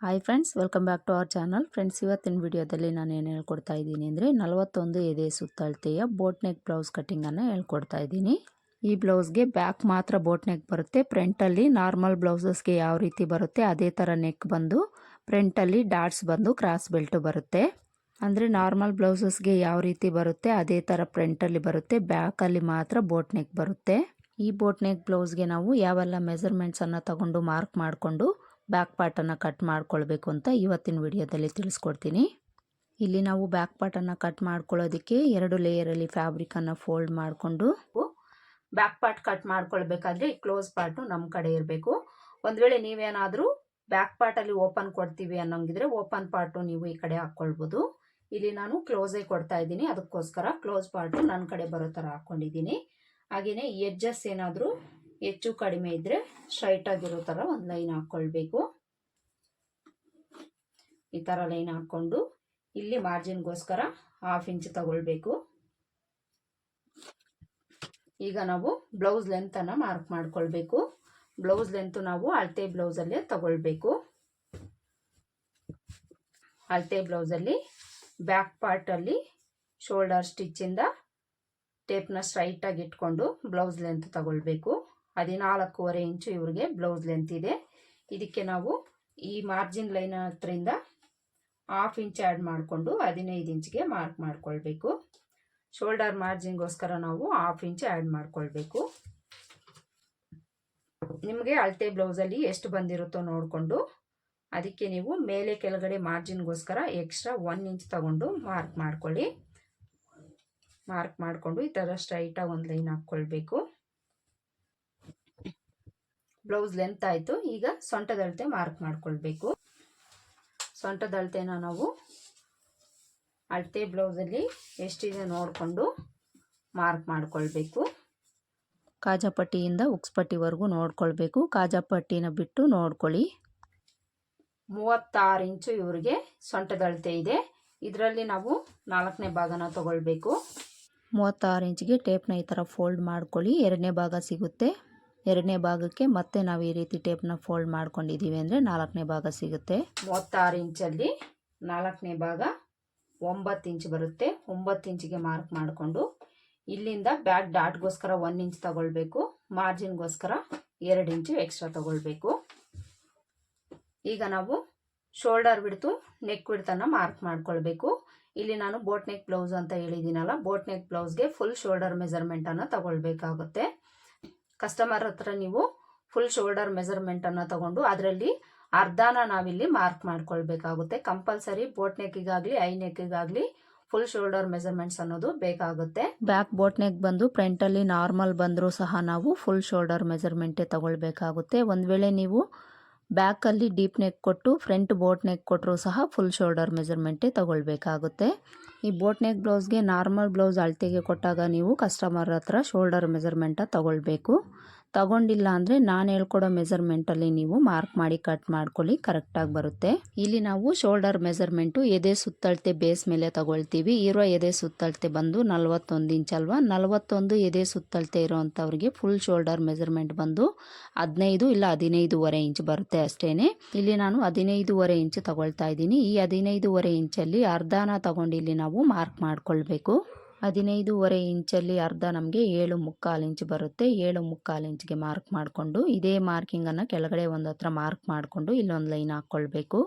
Hi friends, welcome back to our channel. Friends, ಇವತ್ತಿನ ವಿಡಿಯೋದಲ್ಲಿ ನಾನು ಏನು ಹೇಳ್ಕೊಡ್ತಾ ಇದ್ದೀನಿ ಅಂದರೆ 41 ಎದೆ ಸುತ್ತಳತೆಯ ಬೋಟ್ ನೆಕ್ ಬ್ಲೌಸ್ ಕಟ್ಟಿಂಗನ್ನು ಹೇಳ್ಕೊಡ್ತಾ ಇದ್ದೀನಿ. ಈ ಬ್ಲೌಸ್ಗೆ ಬ್ಯಾಕ್ ಮಾತ್ರ ಬೋಟ್ ನೆಕ್ ಬರುತ್ತೆ. ಫ್ರಂಟಲ್ಲಿ ನಾರ್ಮಲ್ ಬ್ಲೌಸಸ್ಗೆ ಯಾವ ರೀತಿ ಬರುತ್ತೆ ಅದೇ ಥರ ನೆಕ್ ಬಂದು ಫ್ರಂಟಲ್ಲಿ ಡಾಟ್ಸ್ ಬಂದು ಕ್ರಾಸ್ ಬೆಲ್ಟು ಬರುತ್ತೆ. ಅಂದರೆ ನಾರ್ಮಲ್ ಬ್ಲೌಸಸ್ಗೆ ಯಾವ ರೀತಿ ಬರುತ್ತೆ ಅದೇ ಥರ ಫ್ರಂಟಲ್ಲಿ ಬರುತ್ತೆ, ಬ್ಯಾಕಲ್ಲಿ ಮಾತ್ರ ಬೋಟ್ ನೆಕ್ ಬರುತ್ತೆ. ಈ ಬೋಟ್ ನೆಕ್ ಬ್ಲೌಸ್ಗೆ ನಾವು ಯಾವೆಲ್ಲ ಮೆಜರ್ಮೆಂಟ್ಸನ್ನು ತಗೊಂಡು ಮಾರ್ಕ್ ಮಾಡಿಕೊಂಡು ಬ್ಯಾಕ್ ಪಾರ್ಟನ್ನು ಕಟ್ ಮಾಡ್ಕೊಳ್ಬೇಕು ಅಂತ ಇವತ್ತಿನ ವಿಡಿಯೋದಲ್ಲಿ ತಿಳಿಸ್ಕೊಡ್ತೀನಿ. ಇಲ್ಲಿ ನಾವು ಬ್ಯಾಕ್ ಪಾರ್ಟನ್ನು ಕಟ್ ಮಾಡ್ಕೊಳ್ಳೋದಕ್ಕೆ 2 ಲೇಯರಲ್ಲಿ ಫ್ಯಾಬ್ರಿಕನ್ನು ಫೋಲ್ಡ್ ಮಾಡಿಕೊಂಡು ಬ್ಯಾಕ್ ಪಾರ್ಟ್ ಕಟ್ ಮಾಡ್ಕೊಳ್ಬೇಕಾದ್ರೆ ಈ ಕ್ಲೋಸ್ ಪಾರ್ಟು ನಮ್ಮ ಕಡೆ ಇರಬೇಕು. ಒಂದು ವೇಳೆ ನೀವೇನಾದರೂ ಬ್ಯಾಕ್ ಪಾರ್ಟಲ್ಲಿ ಓಪನ್ ಕೊಡ್ತೀವಿ ಅನ್ನೋಂಗಿದ್ರೆ ಓಪನ್ ಪಾರ್ಟು ನೀವು ಈ ಕಡೆ ಹಾಕ್ಕೊಳ್ಬೋದು. ಇಲ್ಲಿ ನಾನು ಕ್ಲೋಸೇ ಕೊಡ್ತಾ ಇದ್ದೀನಿ, ಅದಕ್ಕೋಸ್ಕರ ಕ್ಲೋಸ್ ಪಾರ್ಟು ನನ್ನ ಕಡೆ ಬರೋ ಥರ ಹಾಕ್ಕೊಂಡಿದ್ದೀನಿ. ಹಾಗೆಯೇ ಎಡ್ಜಸ್ ಏನಾದರೂ ಹೆಚ್ಚು ಕಡಿಮೆ ಇದ್ದರೆ ಸ್ಟ್ರೈಟ್ ಆಗಿರೋ ಥರ ಒಂದು ಲೈನ್ ಹಾಕ್ಕೊಳ್ಬೇಕು. ಈ ಥರ ಲೈನ್ ಹಾಕ್ಕೊಂಡು ಇಲ್ಲಿ ಮಾರ್ಜಿನ್ಗೋಸ್ಕರ 1/2 ಇಂಚ್ ತಗೊಳ್ಬೇಕು. ಈಗ ನಾವು ಬ್ಲೌಸ್ ಲೆಂತನ್ನು ಮಾರ್ಕ್ ಮಾಡ್ಕೊಳ್ಬೇಕು. ಬ್ಲೌಸ್ ಲೆಂತ್ ನಾವು ಅಳತೆ ಬ್ಲೌಸಲ್ಲೇ ತಗೊಳ್ಬೇಕು. ಅಳತೆ ಬ್ಲೌಸಲ್ಲಿ ಬ್ಯಾಕ್ ಪಾರ್ಟಲ್ಲಿ ಶೋಲ್ಡರ್ ಸ್ಟಿಚ್ಚಿಂದ ಟೇಪ್ನ ಸ್ಟ್ರೈಟಾಗಿ ಇಟ್ಕೊಂಡು ಬ್ಲೌಸ್ ಲೆಂತ್ ತಗೊಳ್ಬೇಕು. 14.5 ಇಂಚು ಇವ್ರಿಗೆ ಬ್ಲೌಸ್ ಲೆಂತ್ ಇದೆ. ಇದಕ್ಕೆ ನಾವು ಈ ಮಾರ್ಜಿನ್ ಲೈನ್ ಹತ್ರದಿಂದ 1/2 ಇಂಚ್ ಆ್ಯಡ್ ಮಾಡಿಕೊಂಡು 15 ಇಂಚ್ಗೆ ಮಾರ್ಕ್ ಮಾಡ್ಕೊಳ್ಬೇಕು. ಶೋಲ್ಡರ್ ಮಾರ್ಜಿನ್ಗೋಸ್ಕರ ನಾವು 1/2 ಇಂಚ್ ಆ್ಯಡ್ ಮಾಡ್ಕೊಳ್ಬೇಕು. ನಿಮಗೆ ಅಳತೆ ಬ್ಲೌಸಲ್ಲಿ ಎಷ್ಟು ಬಂದಿರುತ್ತೋ ನೋಡಿಕೊಂಡು ಅದಕ್ಕೆ ನೀವು ಮೇಲೆ ಕೆಳಗಡೆ ಮಾರ್ಜಿನ್ಗೋಸ್ಕರ ಎಕ್ಸ್ಟ್ರಾ 1 ಇಂಚ್ ತಗೊಂಡು ಮಾರ್ಕ್ ಮಾಡ್ಕೊಳ್ಳಿ. ಮಾರ್ಕ್ ಮಾಡಿಕೊಂಡು ಈ ಥರ ಸ್ಟ್ರೈಟಾಗಿ ಒಂದು ಲೈನ್ ಹಾಕ್ಕೊಳ್ಬೇಕು. ಬ್ಲೌಸ್ ಲೆಂತ್ ಆಯಿತು. ಈಗ ಸೊಂಟದ ಅಳತೆ ಮಾರ್ಕ್ ಮಾಡ್ಕೊಳ್ಬೇಕು. ಸೊಂಟದ ಅಳತೆನ ನಾವು ಅಳತೆ ಬ್ಲೌಸಲ್ಲಿ ಎಷ್ಟಿದೆ ನೋಡಿಕೊಂಡು ಮಾರ್ಕ್ ಮಾಡ್ಕೊಳ್ಬೇಕು. ಕಾಜಾಪಟ್ಟಿಯಿಂದ ಉಕ್ಸ್ಪಟ್ಟಿವರೆಗೂ ನೋಡ್ಕೊಳ್ಬೇಕು. ಕಾಜಾಪಟ್ಟಿನ ಬಿಟ್ಟು ನೋಡ್ಕೊಳ್ಳಿ. 36 ಇಂಚು ಇವರಿಗೆ ಸೊಂಟದ ಅಳತೆ ಇದೆ. ಇದರಲ್ಲಿ ನಾವು 4ನೇ ಭಾಗನ ತಗೊಳ್ಬೇಕು. 36 ಇಂಚಿಗೆ ಟೇಪ್ನ ಈ ಥರ ಫೋಲ್ಡ್ ಮಾಡ್ಕೊಳ್ಳಿ. 2ನೇ ಭಾಗ ಸಿಗುತ್ತೆ. 2ನೇ ಭಾಗಕ್ಕೆ ಮತ್ತೆ ನಾವು ಈ ರೀತಿ ಟೇಪ್ನ ಫೋಲ್ಡ್ ಮಾಡ್ಕೊಂಡಿದ್ದೀವಿ ಅಂದರೆ 4ನೇ ಭಾಗ ಸಿಗುತ್ತೆ. 36 ಇಂಚಲ್ಲಿ 4ನೇ ಭಾಗ 9 ಇಂಚ್ ಬರುತ್ತೆ. 9 ಇಂಚಿಗೆ ಮಾರ್ಕ್ ಮಾಡಿಕೊಂಡು ಇಲ್ಲಿಂದ ಬ್ಯಾಕ್ ಡಾಟ್ಗೋಸ್ಕರ 1 ಇಂಚ್ ತಗೊಳ್ಬೇಕು. ಮಾರ್ಜಿನ್ಗೋಸ್ಕರ 2 ಇಂಚು ಎಕ್ಸ್ಟ್ರಾ ತಗೊಳ್ಬೇಕು. ಈಗ ನಾವು ಶೋಲ್ಡರ್ ಬಿಡ್ತು ನೆಕ್ ಬಿಡ್ತನ್ನು ಮಾರ್ಕ್ ಮಾಡ್ಕೊಳ್ಬೇಕು. ಇಲ್ಲಿ ನಾನು ಬೋಟ್ ನೆಕ್ ಬ್ಲೌಸ್ ಅಂತ ಹೇಳಿದ್ದೀನಲ್ಲ, ಬೋಟ್ ನೆಕ್ ಬ್ಲೌಸ್ಗೆ ಫುಲ್ ಶೋಲ್ಡರ್ ಮೆಜರ್ಮೆಂಟನ್ನು ತಗೊಳ್ಬೇಕಾಗುತ್ತೆ. ಕಸ್ಟಮರ್ ಹತ್ರ ನೀವು ಫುಲ್ ಶೋಲ್ಡರ್ ಮೆಜರ್ಮೆಂಟನ್ನು ತಗೊಂಡು ಅದರಲ್ಲಿ ಅರ್ಧನ ನಾವಿಲ್ಲಿ ಮಾರ್ಕ್ ಮಾಡ್ಕೊಳ್ಬೇಕಾಗುತ್ತೆ. ಕಂಪಲ್ಸರಿ ಬೋಟ್ ನೆಕ್ಕಿಗಾಗಲಿ ಐ ನೆಕ್ಕಿಗಾಗಲಿ ಫುಲ್ ಶೋಲ್ಡರ್ ಮೆಜರ್ಮೆಂಟ್ಸ್ ಅನ್ನೋದು ಬೇಕಾಗುತ್ತೆ. ಬ್ಯಾಕ್ ಬೋಟ್ ನೆಕ್ ಬಂದು ಫ್ರಂಟಲ್ಲಿ ನಾರ್ಮಲ್ ಬಂದರೂ ಸಹ ನಾವು ಫುಲ್ ಶೋಲ್ಡರ್ ಮೆಜರ್ಮೆಂಟೇ ತಗೊಳ್ಬೇಕಾಗುತ್ತೆ. ಒಂದು ವೇಳೆ ನೀವು ಬ್ಯಾಕಲ್ಲಿ ಡೀಪ್ ನೆಕ್ ಕೊಟ್ಟು ಫ್ರಂಟ್ ಬೋಟ್ ನೆಕ್ ಕೊಟ್ಟರೂ ಸಹ ಫುಲ್ ಶೋಲ್ಡರ್ ಮೆಜರ್ಮೆಂಟೇ ತಗೊಳ್ಬೇಕಾಗುತ್ತೆ. ಈ ಬೋಟ್ ನೆಕ್ ಬ್ಲೌಸ್ಗೆ ನಾರ್ಮಲ್ ಬ್ಲೌಸ್ ಅಳತೆಗೆ ಕೊಟ್ಟಾಗ ನೀವು ಕಸ್ಟಮರ್ ಹತ್ರ ಶೋಲ್ಡರ್ ಮೆಜರ್ಮೆಂಟ ತಗೊಳ್ಬೇಕು. ತಗೊಂಡಿಲ್ಲ ಅಂದರೆ ನಾನು ಹೇಳ್ಕೊಡೋ ಮೆಜರ್ಮೆಂಟಲ್ಲಿ ನೀವು ಮಾರ್ಕ್ ಮಾಡಿ ಕಟ್ ಮಾಡ್ಕೊಳ್ಳಿ, ಕರೆಕ್ಟಾಗಿ ಬರುತ್ತೆ. ಇಲ್ಲಿ ನಾವು ಶೋಲ್ಡರ್ ಮೆಜರ್ಮೆಂಟು ಎದೆ ಸುತ್ತಳತೆ ಬೇಸ್ ಮೇಲೆ ತಗೊಳ್ತೀವಿ. ಇರೋ ಎದೆ ಸುತ್ತಳತೆ ಬಂದು 41 ಇಂಚ್ ಅಲ್ವಾ. 41 ಎದೆ ಸುತ್ತಳತೆ ಇರೋವಂಥವ್ರಿಗೆ ಫುಲ್ ಶೋಲ್ಡರ್ ಮೆಜರ್ಮೆಂಟ್ ಬಂದು 15 ಇಲ್ಲ 15.5 ಇಂಚ್ ಬರುತ್ತೆ ಅಷ್ಟೇನೆ. ಇಲ್ಲಿ ನಾನು 15.5 ಇಂಚ್ ತಗೊಳ್ತಾ ಇದ್ದೀನಿ. ಈ 15.5 ಇಂಚಲ್ಲಿ ಅರ್ಧನ ತಗೊಂಡು ಇಲ್ಲಿ ನಾವು ಮಾರ್ಕ್ ಮಾಡ್ಕೊಳ್ಬೇಕು. 15.5 ಇಂಚಲ್ಲಿ ಅರ್ಧ ನಮಗೆ 7.25 ಇಂಚ್ ಬರುತ್ತೆ. 7.25 ಇಂಚ್ಗೆ ಮಾರ್ಕ್ ಮಾಡಿಕೊಂಡು ಇದೇ ಮಾರ್ಕಿಂಗನ್ನು ಕೆಳಗಡೆ ಒಂದು ಹತ್ರ ಮಾರ್ಕ್ ಮಾಡಿಕೊಂಡು ಇಲ್ಲೊಂದು ಲೈನ್ ಹಾಕ್ಕೊಳ್ಬೇಕು.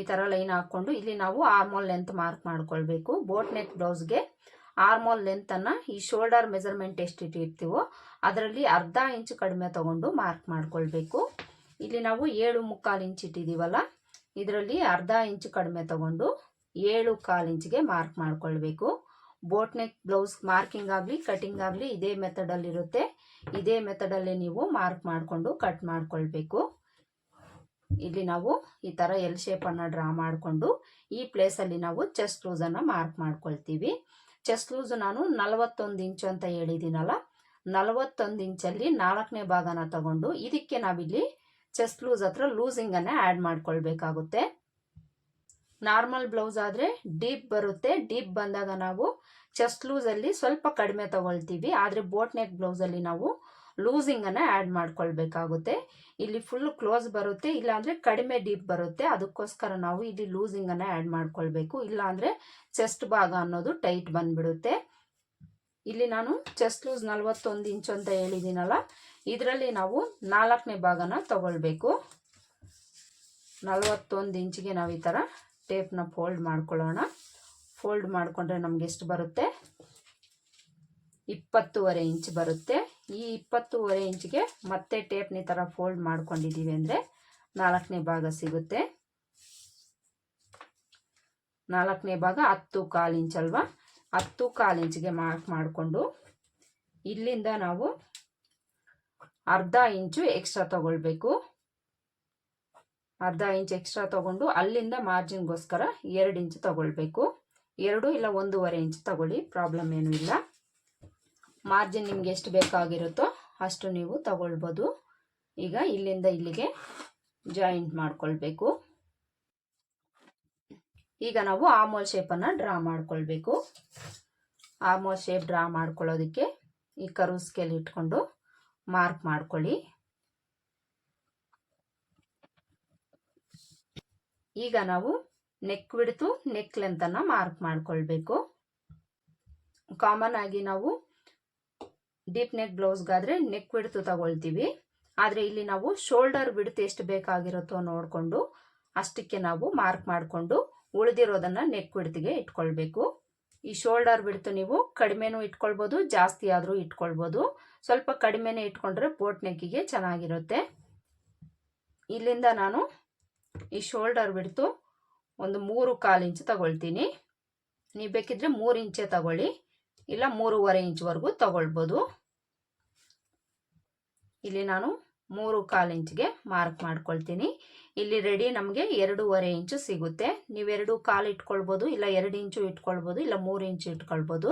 ಈ ಥರ ಲೈನ್ ಹಾಕ್ಕೊಂಡು ಇಲ್ಲಿ ನಾವು ಆರ್ಮೋಲ್ ಲೆಂತ್ ಮಾರ್ಕ್ ಮಾಡ್ಕೊಳ್ಬೇಕು. ಬೋಟ್ ನೆಕ್ ಬ್ಲೌಸ್ಗೆ ಆರ್ಮೋಲ್ ಲೆಂತನ್ನು ಈ ಶೋಲ್ಡರ್ ಮೆಜರ್ಮೆಂಟ್ ಎಷ್ಟು ಇಟ್ಟಿರ್ತೀವೋ ಅದರಲ್ಲಿ ಅರ್ಧ ಇಂಚು ಕಡಿಮೆ ತಗೊಂಡು ಮಾರ್ಕ್ ಮಾಡ್ಕೊಳ್ಬೇಕು. ಇಲ್ಲಿ ನಾವು 7.25 ಇಂಚ್ ಇಟ್ಟಿದ್ದೀವಲ್ಲ, ಇದರಲ್ಲಿ ಅರ್ಧ ಇಂಚು ಕಡಿಮೆ ತಗೊಂಡು 7.25 ಇಂಚ್ಗೆ ಮಾರ್ಕ್ ಮಾಡ್ಕೊಳ್ಬೇಕು. ಬೋಟ್ ನೆಕ್ ಬ್ಲೌಸ್ ಮಾರ್ಕಿಂಗ್ ಆಗಲಿ ಕಟಿಂಗ್ ಆಗಲಿ ಇದೇ ಮೆಥಡಲ್ಲಿ ಇರುತ್ತೆ. ಇದೇ ಮೆಥಡಲ್ಲಿ ನೀವು ಮಾರ್ಕ್ ಮಾಡಿಕೊಂಡು ಕಟ್ ಮಾಡ್ಕೊಳ್ಬೇಕು. ಇಲ್ಲಿ ನಾವು ಈ ಥರ ಎಲ್ ಶೇಪನ್ನು ಡ್ರಾ ಮಾಡಿಕೊಂಡು ಈ ಪ್ಲೇಸಲ್ಲಿ ನಾವು ಚೆಸ್ಟ್ ಲೂಸನ್ನು ಮಾರ್ಕ್ ಮಾಡ್ಕೊಳ್ತೀವಿ. ಚೆಸ್ಟ್ ಲೂಸ್ ನಾನು 41 ಇಂಚು ಅಂತ ಹೇಳಿದ್ದೀನಲ್ಲ, 41 ಇಂಚಲ್ಲಿ 4ನೇ ಭಾಗನ ತಗೊಂಡು ಇದಕ್ಕೆ ನಾವಿಲ್ಲಿ ಚೆಸ್ಟ್ ಲೂಸ್ ಹತ್ರ ಲೂಸಿಂಗನ್ನು ಆ್ಯಡ್ ಮಾಡ್ಕೊಳ್ಬೇಕಾಗುತ್ತೆ. ನಾರ್ಮಲ್ ಬ್ಲೌಸ್ ಆದರೆ ಡೀಪ್ ಬರುತ್ತೆ. ಡೀಪ್ ಬಂದಾಗ ನಾವು ಚೆಸ್ಟ್ ಲೂಸಲ್ಲಿ ಸ್ವಲ್ಪ ಕಡಿಮೆ ತಗೊಳ್ತೀವಿ. ಆದರೆ ಬೋಟ್ ನೆಕ್ ಬ್ಲೌಸಲ್ಲಿ ನಾವು ಲೂಸಿಂಗನ್ನು ಆ್ಯಡ್ ಮಾಡ್ಕೊಳ್ಬೇಕಾಗುತ್ತೆ. ಇಲ್ಲಿ ಫುಲ್ ಕ್ಲೋಸ್ ಬರುತ್ತೆ, ಇಲ್ಲಾಂದರೆ ಕಡಿಮೆ ಡೀಪ್ ಬರುತ್ತೆ. ಅದಕ್ಕೋಸ್ಕರ ನಾವು ಇಲ್ಲಿ ಲೂಸಿಂಗನ್ನು ಆ್ಯಡ್ ಮಾಡ್ಕೊಳ್ಬೇಕು. ಇಲ್ಲಾಂದರೆ ಚೆಸ್ಟ್ ಭಾಗ ಅನ್ನೋದು ಟೈಟ್ ಬಂದ್ಬಿಡುತ್ತೆ. ಇಲ್ಲಿ ನಾನು ಚೆಸ್ಟ್ ಲೂಸ್ 41 ಇಂಚು ಅಂತ ಹೇಳಿದ್ದೀನಲ್ಲ, ಇದರಲ್ಲಿ ನಾವು 4ನೇ ಭಾಗನ ತಗೊಳ್ಬೇಕು. 41 ಇಂಚಿಗೆ ನಾವು ಈ ಥರ ಟೇಪ್ನ ಫೋಲ್ಡ್ ಮಾಡ್ಕೊಳ್ಳೋಣ. ಫೋಲ್ಡ್ ಮಾಡಿಕೊಂಡ್ರೆ ನಮ್ಗೆ ಎಷ್ಟು ಬರುತ್ತೆ? 20.5 ಇಂಚ್ ಬರುತ್ತೆ. ಈ 20.5 ಇಂಚಿಗೆ ಮತ್ತೆ ಟೇಪ್ನ ಈ ಥರ ಫೋಲ್ಡ್ ಮಾಡ್ಕೊಂಡಿದ್ದೀವಿ ಅಂದರೆ 4ನೇ ಭಾಗ ಸಿಗುತ್ತೆ. 4ನೇ ಭಾಗ 10.25 ಇಂಚ್ ಅಲ್ವಾ? 10.25 ಇಂಚಿಗೆ ಮಾರ್ಕ್ ಮಾಡಿಕೊಂಡು ಇಲ್ಲಿಂದ ನಾವು ಅರ್ಧ ಇಂಚು ಎಕ್ಸ್ಟ್ರಾ ತಗೊಳ್ಬೇಕು. ಅರ್ಧ ಇಂಚ್ ಎಕ್ಸ್ಟ್ರಾ ತಗೊಂಡು ಅಲ್ಲಿಂದ ಮಾರ್ಜಿನ್ಗೋಸ್ಕರ 2 ಇಂಚ್ ತಗೊಳ್ಬೇಕು. 2 ಇಲ್ಲ 1.5 ಇಂಚ್ ತಗೊಳ್ಳಿ, ಪ್ರಾಬ್ಲಮ್ ಏನೂ ಇಲ್ಲ. ಮಾರ್ಜಿನ್ ನಿಮ್ಗೆ ಎಷ್ಟು ಬೇಕಾಗಿರುತ್ತೋ ಅಷ್ಟು ನೀವು ತಗೊಳ್ಬೋದು. ಈಗ ಇಲ್ಲಿಂದ ಇಲ್ಲಿಗೆ ಜಾಯಿಂಟ್ ಮಾಡ್ಕೊಳ್ಬೇಕು. ಈಗ ನಾವು ಆರ್ಮೋಲ್ ಶೇಪನ್ನು ಡ್ರಾ ಮಾಡ್ಕೊಳ್ಬೇಕು. ಆರ್ಮೋಲ್ ಶೇಪ್ ಡ್ರಾ ಮಾಡ್ಕೊಳ್ಳೋದಕ್ಕೆ ಈ ಕರ್ವ್ ಸ್ಕೇಲ್ ಇಟ್ಕೊಂಡು ಮಾರ್ಕ್ ಮಾಡ್ಕೊಳ್ಳಿ. ಈಗ ನಾವು ನೆಕ್ ವಿಡ್ತು ನೆಕ್ ಲೆಂತನ್ನು ಮಾರ್ಕ್ ಮಾಡ್ಕೊಳ್ಬೇಕು. ಕಾಮನ್ ಆಗಿ ನಾವು ಡೀಪ್ ನೆಕ್ ಬ್ಲೌಸ್ಗಾದರೆ ನೆಕ್ ವಿಡ್ತು ತಗೊಳ್ತೀವಿ. ಆದರೆ ಇಲ್ಲಿ ನಾವು ಶೋಲ್ಡರ್ ವಿಡ್ತ್ ಎಷ್ಟು ಬೇಕಾಗಿರುತ್ತೋ ನೋಡಿಕೊಂಡು ಅಷ್ಟಕ್ಕೆ ನಾವು ಮಾರ್ಕ್ ಮಾಡಿಕೊಂಡು ಉಳಿದಿರೋದನ್ನು ನೆಕ್ ವಿಡ್ತಿಗೆ ಇಟ್ಕೊಳ್ಬೇಕು. ಈ ಶೋಲ್ಡರ್ ವಿಡ್ತ್ ನೀವು ಕಡಿಮೆನೂ ಇಟ್ಕೊಳ್ಬೋದು, ಜಾಸ್ತಿ ಆದರೂ ಇಟ್ಕೊಳ್ಬೋದು. ಸ್ವಲ್ಪ ಕಡಿಮೆನೇ ಇಟ್ಕೊಂಡ್ರೆ ಬೋಟ್ ನೆಕ್ಕಿಗೆ ಚೆನ್ನಾಗಿರುತ್ತೆ. ಇಲ್ಲಿಂದ ನಾನು ಈ ಶೋಲ್ಡರ್ ವಿಡ್ತು ಒಂದು 3.25 ಇಂಚ್ ತಗೊಳ್ತೀನಿ. ನೀವು ಬೇಕಿದ್ರೆ 3 ಇಂಚೇ ತಗೊಳ್ಳಿ, ಇಲ್ಲ 3.25 ಇಂಚ್ವರೆಗೂ ತಗೊಳ್ಬೋದು. ಇಲ್ಲಿ ನಾನು 3.25 ಇಂಚ್ಗೆ ಮಾರ್ಕ್ ಮಾಡ್ಕೊಳ್ತೀನಿ. ಇಲ್ಲಿ ರೆಡಿ ನಮಗೆ 2.25 ಇಂಚು ಸಿಗುತ್ತೆ. ನೀವು 2.25 ಇಟ್ಕೊಳ್ಬೋದು, ಇಲ್ಲ 2 ಇಂಚು ಇಟ್ಕೊಳ್ಬೋದು, ಇಲ್ಲ 3 ಇಂಚು ಇಟ್ಕೊಳ್ಬೋದು.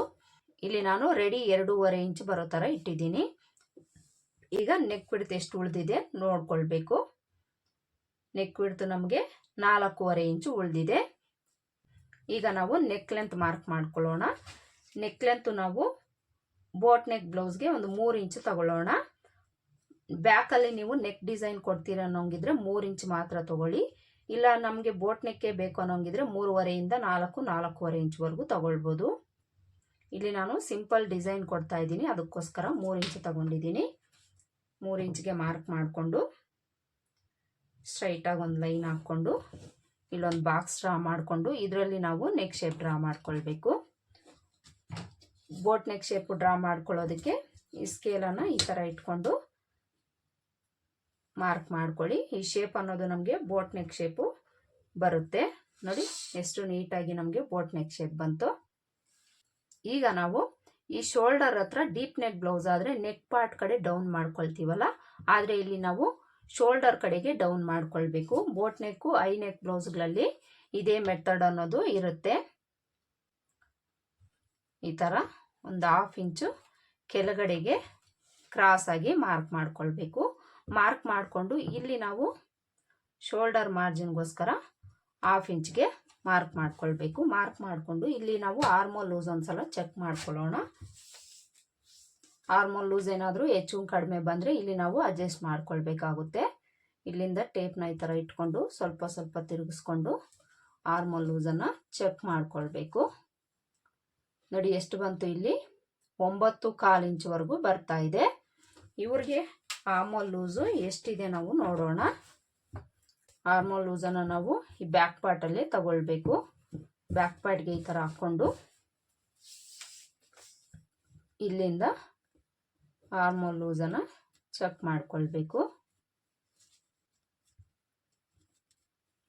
ಇಲ್ಲಿ ನಾನು ರೆಡಿ 2.25 ಇಂಚ್ ಬರೋ ಥರ ಇಟ್ಟಿದ್ದೀನಿ. ಈಗ ನೆಕ್ ವಿಡ್ತ್ ಎಷ್ಟು ಉಳಿದಿದೆ ನೋಡ್ಕೊಳ್ಬೇಕು. ನೆಕ್ ವಿಡ್ತ್ ನಮಗೆ 4.25 ಇಂಚು ಉಳಿದಿದೆ. ಈಗ ನಾವು ನೆಕ್ ಲೆಂತ್ ಮಾರ್ಕ್ ಮಾಡ್ಕೊಳ್ಳೋಣ. ನೆಕ್ ಲೆಂತ್ ನಾವು ಬೋಟ್ ನೆಕ್ ಬ್ಲೌಸ್ಗೆ ಒಂದು 3 ಇಂಚು ತಗೊಳ್ಳೋಣ. ಬ್ಯಾಕಲ್ಲಿ ನೀವು ನೆಕ್ ಡಿಸೈನ್ ಕೊಡ್ತೀರ ಅನ್ನೋಂಗಿದ್ರೆ 3 ಇಂಚ್ ಮಾತ್ರ ತಗೊಳ್ಳಿ. ಇಲ್ಲ ನಮಗೆ ಬೋಟ್ ನೆಕ್ಕೇ ಬೇಕು ಅನ್ನೋಂಗಿದ್ರೆ 3.5 ಇಂದ 4.25 ಇಂಚ್ವರೆಗೂ ತಗೊಳ್ಬೋದು. ಇಲ್ಲಿ ನಾನು ಸಿಂಪಲ್ ಡಿಸೈನ್ ಕೊಡ್ತಾ ಇದ್ದೀನಿ, ಅದಕ್ಕೋಸ್ಕರ 3 ಇಂಚ್ ತಗೊಂಡಿದ್ದೀನಿ. 3 ಇಂಚ್ಗೆ ಮಾರ್ಕ್ ಮಾಡಿಕೊಂಡು ಸ್ಟ್ರೈಟಾಗಿ ಒಂದು ಲೈನ್ ಹಾಕ್ಕೊಂಡು ಇಲ್ಲೊಂದು ಬಾಕ್ಸ್ ಡ್ರಾ ಮಾಡಿಕೊಂಡು ಇದರಲ್ಲಿ ನಾವು ನೆಕ್ ಶೇಪ್ ಡ್ರಾ ಮಾಡ್ಕೊಳ್ಬೇಕು. ಬೋಟ್ ನೆಕ್ ಶೇಪ್ ಡ್ರಾ ಮಾಡ್ಕೊಳ್ಳೋದಕ್ಕೆ ಈ ಸ್ಕೇಲನ್ನು ಈ ಥರ ಇಟ್ಕೊಂಡು ಮಾರ್ಕ್ ಮಾಡ್ಕೊಳ್ಳಿ. ಈ ಶೇಪ್ ಅನ್ನೋದು ನಮಗೆ ಬೋಟ್ ನೆಕ್ ಶೇಪು ಬರುತ್ತೆ. ನೋಡಿ ಎಷ್ಟು ನೀಟಾಗಿ ನಮಗೆ ಬೋಟ್ ನೆಕ್ ಶೇಪ್ ಬಂತು. ಈಗ ನಾವು ಈ ಶೋಲ್ಡರ್ ಹತ್ರ ಡೀಪ್ ನೆಕ್ ಬ್ಲೌಸ್ ಆದರೆ ನೆಕ್ ಪಾರ್ಟ್ ಕಡೆ ಡೌನ್ ಮಾಡ್ಕೊಳ್ತೀವಲ್ಲ, ಆದರೆ ಇಲ್ಲಿ ನಾವು ಶೋಲ್ಡರ್ ಕಡೆಗೆ ಡೌನ್ ಮಾಡ್ಕೊಳ್ಬೇಕು. ಬೋಟ್ ನೆಕ್ಕು ಐ ನೆಕ್ ಬ್ಲೌಸ್ಗಳಲ್ಲಿ ಇದೇ ಮೆಥಡ್ ಅನ್ನೋದು ಇರುತ್ತೆ. ಈ ಥರ ಒಂದು 1/2 ಇಂಚು ಕೆಳಗಡೆಗೆ ಕ್ರಾಸ್ ಆಗಿ ಮಾರ್ಕ್ ಮಾಡ್ಕೊಳ್ಬೇಕು. ಮಾರ್ಕ್ ಮಾಡಿಕೊಂಡು ಇಲ್ಲಿ ನಾವು ಶೋಲ್ಡರ್ ಮಾರ್ಜಿನ್ಗೋಸ್ಕರ 1/2 ಇಂಚ್ಗೆ ಮಾರ್ಕ್ ಮಾಡ್ಕೊಳ್ಬೇಕು. ಮಾರ್ಕ್ ಮಾಡಿಕೊಂಡು ಇಲ್ಲಿ ನಾವು ಆರ್ಮೋಲ್ ಲೂಸ್ ಒಂದ್ಸಲ ಚೆಕ್ ಮಾಡ್ಕೊಳ್ಳೋಣ. ಆರ್ಮೋಲ್ ಲೂಸ್ ಏನಾದರೂ ಹೆಚ್ಚು ಕಡಿಮೆ ಬಂದರೆ ಇಲ್ಲಿ ನಾವು ಅಡ್ಜಸ್ಟ್ ಮಾಡ್ಕೊಳ್ಬೇಕಾಗುತ್ತೆ. ಇಲ್ಲಿಂದ ಟೇಪ್ನ ಈ ಥರ ಇಟ್ಕೊಂಡು ಸ್ವಲ್ಪ ಸ್ವಲ್ಪ ತಿರುಗಿಸ್ಕೊಂಡು ಆರ್ಮೋಲ್ ಲೂಸನ್ನು ಚೆಕ್ ಮಾಡ್ಕೊಳ್ಬೇಕು. ನೋಡಿ ಎಷ್ಟು ಬಂತು, ಇಲ್ಲಿ 9.25 ಇಂಚ್ವರೆಗೂ ಬರ್ತಾ ಇದೆ. ಇವ್ರಿಗೆ ಆರ್ಮೋಲ್ ಲೂಸು ಎಷ್ಟಿದೆ ನಾವು ನೋಡೋಣ. ಆರ್ಮೋಲ್ ಲೂಸನ್ನು ನಾವು ಈ ಬ್ಯಾಕ್ ಪಾರ್ಟಲ್ಲೇ ತಗೊಳ್ಬೇಕು. ಬ್ಯಾಕ್ ಪಾರ್ಟ್ಗೆ ಈ ಥರ ಹಾಕ್ಕೊಂಡು ಇಲ್ಲಿಂದ ಆರ್ಮೋಲ್ ಲೂಸನ್ನು ಚೆಕ್ ಮಾಡ್ಕೊಳ್ಬೇಕು.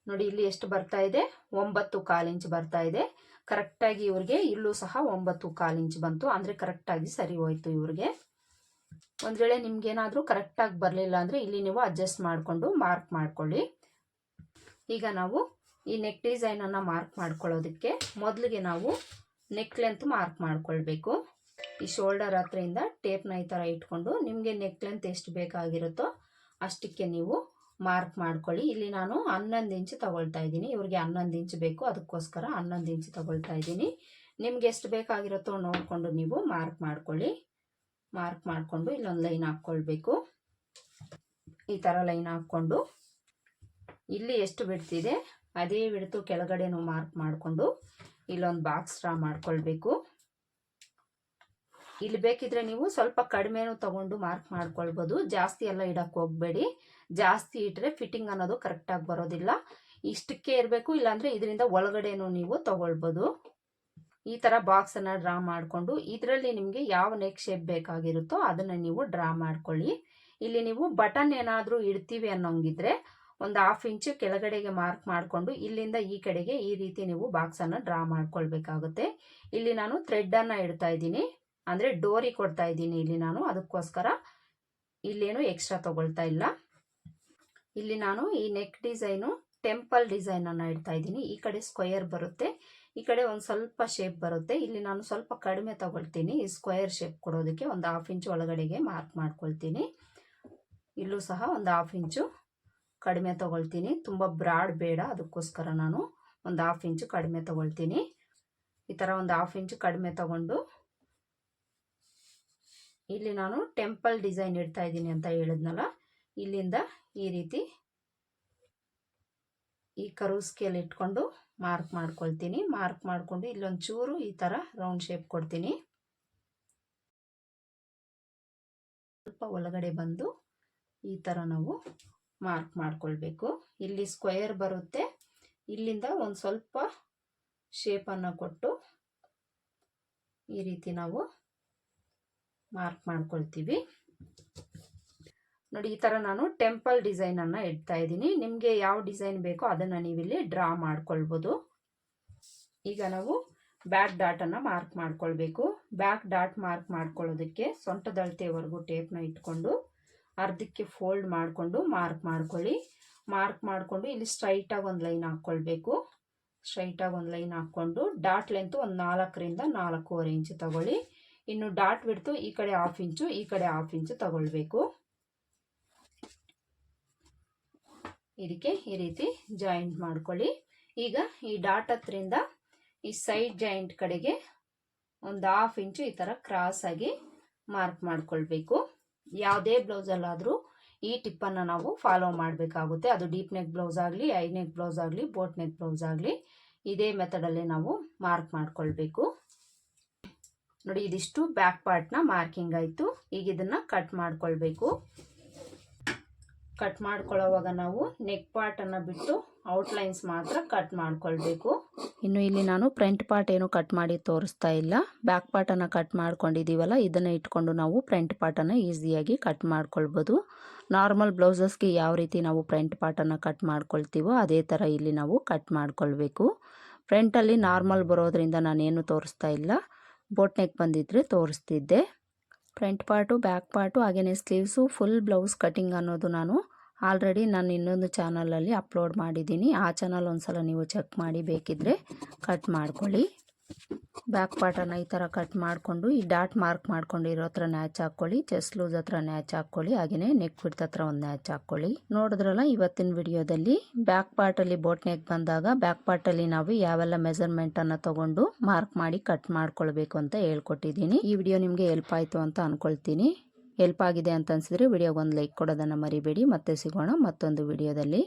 ನೋಡಿ ಇಲ್ಲಿ ಎಷ್ಟು ಬರ್ತಾ ಇದೆ, 9.25 ಇಂಚ್ ಬರ್ತಾ ಇದೆ. ಕರೆಕ್ಟಾಗಿ ಇವ್ರಿಗೆ ಇಲ್ಲೂ ಸಹ 9.25 ಇಂಚ್ ಬಂತು, ಅಂದರೆ ಕರೆಕ್ಟಾಗಿ ಸರಿ ಹೋಯ್ತು ಇವ್ರಿಗೆ. ಒಂದು ವೇಳೆ ನಿಮ್ಗೇನಾದರೂ ಕರೆಕ್ಟಾಗಿ ಬರಲಿಲ್ಲ ಅಂದರೆ ಇಲ್ಲಿ ನೀವು ಅಡ್ಜಸ್ಟ್ ಮಾಡಿಕೊಂಡು ಮಾರ್ಕ್ ಮಾಡ್ಕೊಳ್ಳಿ. ಈಗ ನಾವು ಈ ನೆಕ್ ಡಿಸೈನನ್ನು ಮಾರ್ಕ್ ಮಾಡ್ಕೊಳ್ಳೋದಕ್ಕೆ ಮೊದಲಿಗೆ ನಾವು ನೆಕ್ ಲೆಂತ್ ಮಾರ್ಕ್ ಮಾಡ್ಕೊಳ್ಬೇಕು. ಈ ಶೋಲ್ಡರ್ ಹತ್ರದಿಂದ ಟೇಪ್ನ ಈ ಥರ ಇಟ್ಕೊಂಡು ನಿಮಗೆ ನೆಕ್ ಲೆಂತ್ ಎಷ್ಟು ಬೇಕಾಗಿರುತ್ತೋ ಅಷ್ಟಕ್ಕೆ ನೀವು ಮಾರ್ಕ್ ಮಾಡ್ಕೊಳ್ಳಿ. ಇಲ್ಲಿ ನಾನು 11 ಇಂಚ್ ತಗೊಳ್ತಾ ಇದ್ದೀನಿ. ಇವ್ರಿಗೆ 11 ಇಂಚ್ ಬೇಕು, ಅದಕ್ಕೋಸ್ಕರ 11 ಇಂಚ್ ತಗೊಳ್ತಾ ಇದ್ದೀನಿ. ನಿಮ್ಗೆ ಎಷ್ಟು ಬೇಕಾಗಿರುತ್ತೋ ನೋಡಿಕೊಂಡು ನೀವು ಮಾರ್ಕ್ ಮಾಡ್ಕೊಳ್ಳಿ. ಮಾರ್ಕ್ ಮಾಡಿಕೊಂಡು ಇಲ್ಲೊಂದು ಲೈನ್ ಹಾಕ್ಕೊಳ್ಬೇಕು. ಈ ಥರ ಲೈನ್ ಹಾಕ್ಕೊಂಡು ಇಲ್ಲಿ ಎಷ್ಟು ಬಿಡ್ತಿದೆ ಅದೇ ಬಿಡ್ತು ಕೆಳಗಡೆನೂ ಮಾರ್ಕ್ ಮಾಡಿಕೊಂಡು ಇಲ್ಲೊಂದು ಬಾಕ್ಸ್ ಡ್ರಾ ಮಾಡ್ಕೊಳ್ಬೇಕು. ಇಲ್ಲಿ ಬೇಕಿದ್ರೆ ನೀವು ಸ್ವಲ್ಪ ಕಡಿಮೆನೂ ತಗೊಂಡು ಮಾರ್ಕ್ ಮಾಡ್ಕೊಳ್ಬೋದು. ಜಾಸ್ತಿ ಎಲ್ಲ ಇಡಕ್ಕೆ ಹೋಗಬೇಡಿ. ಜಾಸ್ತಿ ಇಟ್ಟರೆ ಫಿಟ್ಟಿಂಗ್ ಅನ್ನೋದು ಕರೆಕ್ಟಾಗಿ ಬರೋದಿಲ್ಲ. ಇಷ್ಟಕ್ಕೆ ಇರಬೇಕು, ಇಲ್ಲಾಂದರೆ ಇದರಿಂದ ಒಳಗಡೆನೂ ನೀವು ತಗೊಳ್ಬೋದು. ಈ ಥರ ಬಾಕ್ಸನ್ನು ಡ್ರಾ ಮಾಡಿಕೊಂಡು ಇದರಲ್ಲಿ ನಿಮಗೆ ಯಾವ ನೆಕ್ ಶೇಪ್ ಬೇಕಾಗಿರುತ್ತೋ ಅದನ್ನು ನೀವು ಡ್ರಾ ಮಾಡ್ಕೊಳ್ಳಿ. ಇಲ್ಲಿ ನೀವು ಬಟನ್ ಏನಾದರೂ ಇಡ್ತೀವಿ ಅನ್ನೋಂಗಿದ್ರೆ ಒಂದು 1/2 ಇಂಚು ಕೆಳಗಡೆಗೆ ಮಾರ್ಕ್ ಮಾಡಿಕೊಂಡು ಇಲ್ಲಿಂದ ಈ ಕಡೆಗೆ ಈ ರೀತಿ ನೀವು ಬಾಕ್ಸನ್ನು ಡ್ರಾ ಮಾಡ್ಕೊಳ್ಬೇಕಾಗುತ್ತೆ. ಇಲ್ಲಿ ನಾನು ಥ್ರೆಡ್ಡನ್ನು ಇಡ್ತಾ ಇದ್ದೀನಿ, ಅಂದರೆ ಡೋರಿ ಕೊಡ್ತಾ ಇದ್ದೀನಿ ಇಲ್ಲಿ ನಾನು. ಅದಕ್ಕೋಸ್ಕರ ಇಲ್ಲೇನು ಎಕ್ಸ್ಟ್ರಾ ತಗೊಳ್ತಾ ಇಲ್ಲ. ಇಲ್ಲಿ ನಾನು ಈ ನೆಕ್ ಡಿಸೈನು ಟೆಂಪಲ್ ಡಿಸೈನನ್ನು ಇಡ್ತಾ ಇದ್ದೀನಿ. ಈ ಕಡೆ ಸ್ಕ್ವೇರ್ ಬರುತ್ತೆ, ಈ ಕಡೆ ಒಂದು ಸ್ವಲ್ಪ ಶೇಪ್ ಬರುತ್ತೆ. ಇಲ್ಲಿ ನಾನು ಸ್ವಲ್ಪ ಕಡಿಮೆ ತಗೊಳ್ತೀನಿ ಈ ಸ್ಕ್ವೇರ್ ಶೇಪ್ ಕೊಡೋದಕ್ಕೆ. ಒಂದು 1/2 ಇಂಚು ಒಳಗಡೆಗೆ ಮಾರ್ಕ್ ಮಾಡ್ಕೊಳ್ತೀನಿ. ಇಲ್ಲೂ ಸಹ ಒಂದು 1/2 ಇಂಚು ಕಡಿಮೆ ತಗೊಳ್ತೀನಿ. ತುಂಬ ಬ್ರಾಡ್ ಬೇಡ, ಅದಕ್ಕೋಸ್ಕರ ನಾನು ಒಂದು 1/2 ಇಂಚು ಕಡಿಮೆ ತಗೊಳ್ತೀನಿ. ಈ ಥರ ಒಂದು 1/2 ಇಂಚು ಕಡಿಮೆ ತಗೊಂಡು ಇಲ್ಲಿ ನಾನು ಟೆಂಪಲ್ ಡಿಸೈನ್ ಇಡ್ತಾ ಇದ್ದೀನಿ ಅಂತ ಹೇಳಿದ್ನಲ್ಲ, ಇಲ್ಲಿಂದ ಈ ರೀತಿ ಈ ಕರ್ವ್ ಸ್ಕೇಲ್ ಇಟ್ಕೊಂಡು ಮಾರ್ಕ್ ಮಾಡ್ಕೊಳ್ತೀನಿ. ಮಾರ್ಕ್ ಮಾಡಿಕೊಂಡು ಇಲ್ಲೊಂದು ಚೂರು ಈ ಥರ ರೌಂಡ್ ಶೇಪ್ ಕೊಡ್ತೀನಿ. ಸ್ವಲ್ಪ ಒಳಗಡೆ ಬಂದು ಈ ಥರ ನಾವು ಮಾರ್ಕ್ ಮಾಡ್ಕೊಳ್ಬೇಕು. ಇಲ್ಲಿ ಸ್ಕ್ವೇರ್ ಬರುತ್ತೆ, ಇಲ್ಲಿಂದ ಒಂದು ಸ್ವಲ್ಪ ಶೇಪನ್ನು ಕೊಟ್ಟು ಈ ರೀತಿ ನಾವು ಮಾರ್ಕ್ ಮಾಡ್ಕೊಳ್ತೀವಿ. ನೋಡಿ, ಈ ಥರ ನಾನು ಟೆಂಪಲ್ ಡಿಸೈನನ್ನು ಇಡ್ತಾ ಇದ್ದೀನಿ. ನಿಮಗೆ ಯಾವ ಡಿಸೈನ್ ಬೇಕೋ ಅದನ್ನು ನೀವಿಲ್ಲಿ ಡ್ರಾ ಮಾಡ್ಕೊಳ್ಬೋದು. ಈಗ ನಾವು ಬ್ಯಾಕ್ ಡಾಟನ್ನು ಮಾರ್ಕ್ ಮಾಡ್ಕೊಳ್ಬೇಕು. ಬ್ಯಾಕ್ ಡಾಟ್ ಮಾರ್ಕ್ ಮಾಡ್ಕೊಳ್ಳೋದಕ್ಕೆ ಸೊಂಟದಳತೆವರೆಗೂ ಟೇಪ್ನ ಇಟ್ಕೊಂಡು ಅರ್ಧಕ್ಕೆ ಫೋಲ್ಡ್ ಮಾಡಿಕೊಂಡು ಮಾರ್ಕ್ ಮಾಡ್ಕೊಳ್ಳಿ. ಮಾರ್ಕ್ ಮಾಡಿಕೊಂಡು ಇಲ್ಲಿ ಸ್ಟ್ರೈಟಾಗಿ ಒಂದು ಲೈನ್ ಹಾಕ್ಕೊಳ್ಬೇಕು. ಸ್ಟ್ರೈಟಾಗಿ ಒಂದು ಲೈನ್ ಹಾಕ್ಕೊಂಡು ಡಾಟ್ ಲೆಂತು ಒಂದು 4ರಿಂದ 4.25 ಇಂಚು ತಗೊಳ್ಳಿ. ಇನ್ನು ಡಾಟ್ ಬಿಡ್ತು ಈ ಕಡೆ 1/2 ಇಂಚು, ಈ ಕಡೆ 1/2 ಇಂಚು ತಗೊಳ್ಬೇಕು. ಇದಕ್ಕೆ ಈ ರೀತಿ ಜಾಯಿಂಟ್ ಮಾಡ್ಕೊಳ್ಳಿ. ಈಗ ಈ ಡಾಟ್ ಹತ್ರಿಂದ ಈ ಸೈಡ್ ಜಾಯಿಂಟ್ ಕಡೆಗೆ ಒಂದು 1/2 ಇಂಚು ಈ ಥರ ಕ್ರಾಸ್ ಆಗಿ ಮಾರ್ಕ್ ಮಾಡ್ಕೊಳ್ಬೇಕು. ಯಾವುದೇ ಬ್ಲೌಸಲ್ಲಾದರೂ ಈ ಟಿಪ್ಪನ್ನು ನಾವು ಫಾಲೋ ಮಾಡಬೇಕಾಗುತ್ತೆ. ಅದು ಡೀಪ್ ನೆಕ್ ಬ್ಲೌಸ್ ಆಗಲಿ, ಐ ನೆಕ್ ಬ್ಲೌಸ್ ಆಗಲಿ, ಬೋಟ್ ನೆಕ್ ಬ್ಲೌಸ್ ಆಗಲಿ, ಇದೇ ಮೆಥಡಲ್ಲಿ ನಾವು ಮಾರ್ಕ್ ಮಾಡ್ಕೊಳ್ಬೇಕು. ನೋಡಿ, ಇದಿಷ್ಟು ಬ್ಯಾಕ್ ಪಾರ್ಟ್ನ ಮಾರ್ಕಿಂಗ್ ಆಯಿತು. ಈಗ ಇದನ್ನು ಕಟ್ ಮಾಡ್ಕೊಳ್ಬೇಕು. ಕಟ್ ಮಾಡ್ಕೊಳ್ಳೋವಾಗ ನಾವು ನೆಕ್ ಪಾರ್ಟನ್ನು ಬಿಟ್ಟು ಔಟ್ಲೈನ್ಸ್ ಮಾತ್ರ ಕಟ್ ಮಾಡ್ಕೊಳ್ಬೇಕು. ಇನ್ನು ಇಲ್ಲಿ ನಾನು ಫ್ರಂಟ್ ಪಾರ್ಟ್ ಏನು ಕಟ್ ಮಾಡಿ ತೋರಿಸ್ತಾ ಇಲ್ಲ. ಬ್ಯಾಕ್ ಪಾರ್ಟನ್ನು ಕಟ್ ಮಾಡ್ಕೊಂಡಿದ್ದೀವಲ್ಲ, ಇದನ್ನು ಇಟ್ಕೊಂಡು ನಾವು ಫ್ರಂಟ್ ಪಾರ್ಟನ್ನು ಈಸಿಯಾಗಿ ಕಟ್ ಮಾಡ್ಕೊಳ್ಬೋದು. ನಾರ್ಮಲ್ ಬ್ಲೌಸಸ್ಗೆ ಯಾವ ರೀತಿ ನಾವು ಫ್ರಂಟ್ ಪಾರ್ಟನ್ನು ಕಟ್ ಮಾಡ್ಕೊಳ್ತೀವೋ ಅದೇ ಥರ ಇಲ್ಲಿ ನಾವು ಕಟ್ ಮಾಡ್ಕೊಳ್ಬೇಕು. ಫ್ರಂಟಲ್ಲಿ ನಾರ್ಮಲ್ ಬರೋದ್ರಿಂದ ನಾನೇನು ತೋರಿಸ್ತಾ ಇಲ್ಲ, ಬೋಟ್ ನೆಕ್ ಬಂದಿದ್ದರೆ ತೋರಿಸ್ತಿದ್ದೆ. ಫ್ರಂಟ್ ಪಾರ್ಟು, ಬ್ಯಾಕ್ ಪಾರ್ಟು, ಹಾಗೆಯೇ ಸ್ಲೀವ್ಸು, ಫುಲ್ ಬ್ಲೌಸ್ ಕಟಿಂಗ್ ಅನ್ನೋದು ನಾನು ಆಲ್ರೆಡಿ ನಾನು ಇನ್ನೊಂದು ಚಾನಲಲ್ಲಿ ಅಪ್ಲೋಡ್ ಮಾಡಿದ್ದೀನಿ. ಆ ಚಾನಲ್ ಒಂದ್ಸಲ ನೀವು ಚೆಕ್ ಮಾಡಿ ಬೇಕಿದ್ದರೆ ಕಟ್ ಮಾಡ್ಕೊಳ್ಳಿ. ಬ್ಯಾಕ್ ಪಾರ್ಟನ್ನು ಈ ಥರ ಕಟ್ ಮಾಡಿಕೊಂಡು ಈ ಡಾಟ್ ಮಾರ್ಕ್ ಮಾಡ್ಕೊಂಡಿರೋ ಹತ್ರ ನ್ಯಾಚ್ ಹಾಕ್ಕೊಳ್ಳಿ. ಚೆಸ್ಟ್ ಲೂಸ್ ಹತ್ರ ನ್ಯಾಚ್ ಹಾಕ್ಕೊಳ್ಳಿ. ಹಾಗೆಯೇ ನೆಕ್ ಬಿಡ್ತ ಹತ್ರ ಒಂದು ನ್ಯಾಚ್ ಹಾಕ್ಕೊಳ್ಳಿ. ನೋಡಿದ್ರಲ್ಲ, ಇವತ್ತಿನ ವಿಡಿಯೋದಲ್ಲಿ ಬ್ಯಾಕ್ ಪಾರ್ಟಲ್ಲಿ ಬೋಟ್ ನೆಕ್ ಬಂದಾಗ ಬ್ಯಾಕ್ ಪಾರ್ಟಲ್ಲಿ ನಾವು ಯಾವೆಲ್ಲ ಮೆಜರ್ಮೆಂಟನ್ನು ತೊಗೊಂಡು ಮಾರ್ಕ್ ಮಾಡಿ ಕಟ್ ಮಾಡ್ಕೊಳ್ಬೇಕು ಅಂತ ಹೇಳ್ಕೊಟ್ಟಿದ್ದೀನಿ. ಈ ವಿಡಿಯೋ ನಿಮಗೆ ಹೆಲ್ಪ್ ಆಯಿತು ಅಂತ ಅಂದ್ಕೊಳ್ತೀನಿ. ಹೆಲ್ಪ್ ಆಗಿದೆ ಅಂತ ಅನಿಸಿದ್ರೆ ವಿಡಿಯೋಗೆ ಒಂದು ಲೈಕ್ ಕೊಡೋದನ್ನು ಮರಿಬೇಡಿ. ಮತ್ತೆ ಸಿಗೋಣ ಮತ್ತೊಂದು ವಿಡಿಯೋದಲ್ಲಿ.